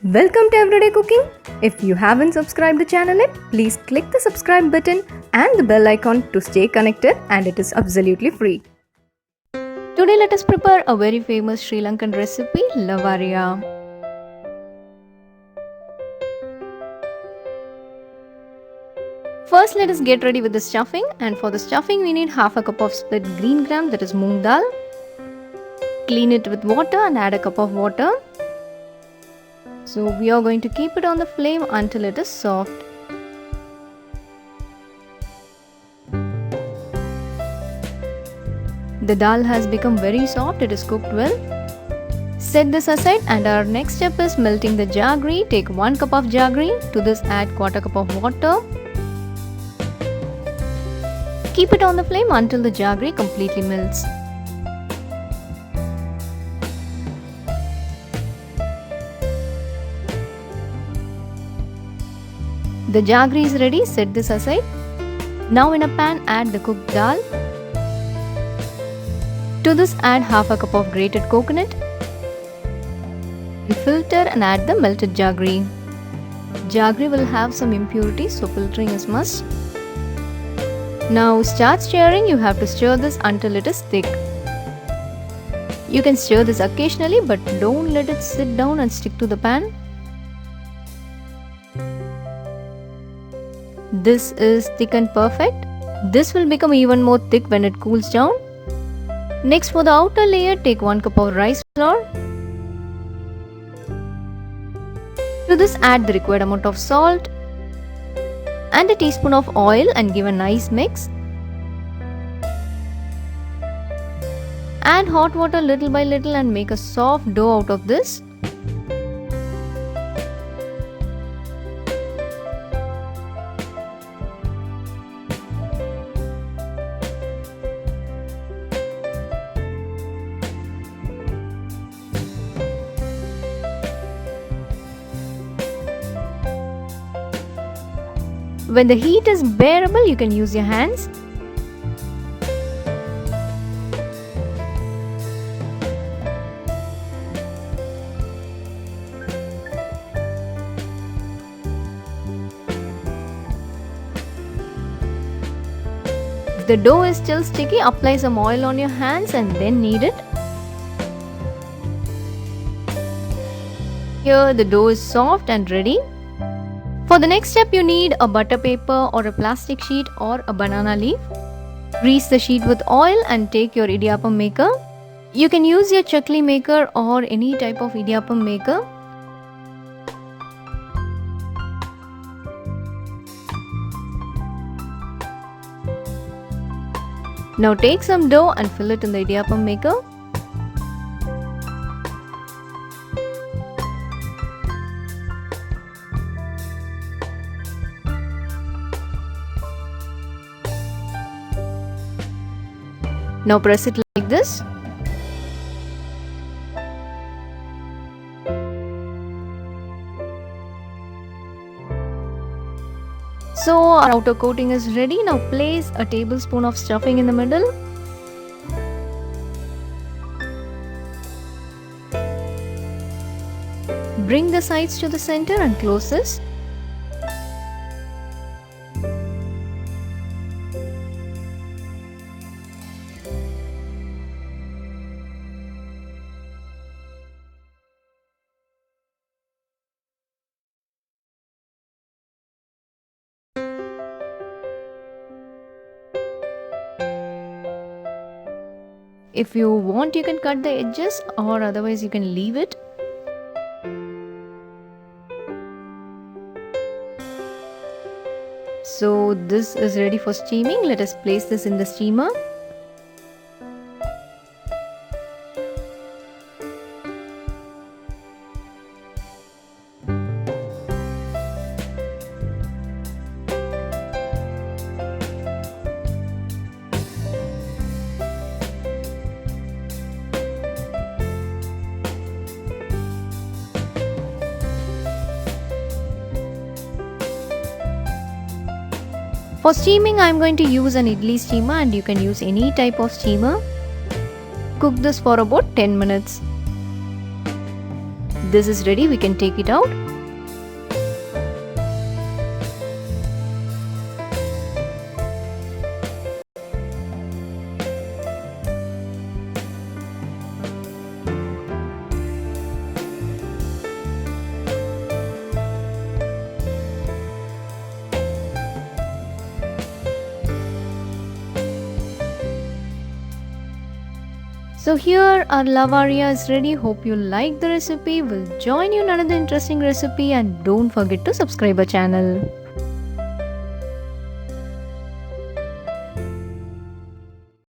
Welcome to Everyday Cooking. If you haven't subscribed the channel yet, please click the subscribe button and the bell icon to stay connected, and it is absolutely free. Today let us prepare a very famous Sri Lankan recipe, Lavariya. First let us get ready with the stuffing, and for the stuffing we need half a cup of split green gram, that is moong dal. Clean it with water and add a cup of water. So we are going to keep it on the flame until it is soft. The dal has become very soft, it is cooked well. Set this aside, and our next step is melting the jaggery. Take 1 cup of jaggery. To this add quarter cup of water. Keep it on the flame until the jaggery completely melts. The jaggery is ready, set this aside. Now in a pan add the cooked dal. To this add half a cup of grated coconut. Filter and add the melted jaggery. Jaggery will have some impurities, so filtering is must. Now start stirring. You have to stir this until it is thick. You can stir this occasionally, but don't let it sit down and stick to the pan. This is thick and perfect. This will become even more thick when it cools down. Next, for the outer layer, take 1 cup of rice flour. To this add the required amount of salt and a teaspoon of oil and give a nice mix. Add hot water little by little and make a soft dough out of this. When the heat is bearable, you can use your hands. If the dough is still sticky, apply some oil on your hands and then knead it. Here the dough is soft and ready. For the next step, you need a butter paper or a plastic sheet or a banana leaf. Grease the sheet with oil and take your Idiyappam maker. You can use your chakli maker or any type of Idiyappam maker. Now take some dough and fill it in the Idiyappam maker. Now press it like this. So our outer coating is ready. Now place a tablespoon of stuffing in the middle. Bring the sides to the center and close this. If you want, you can cut the edges, or otherwise you can leave it. So this is ready for steaming. Let us place this in the steamer. For steaming, I am going to use an idli steamer, and you can use any type of steamer. Cook this for about 10 minutes. This is ready, we can take it out. So here our Lavariya is ready. Hope you like the recipe. We'll join you in another interesting recipe, and don't forget to subscribe our channel.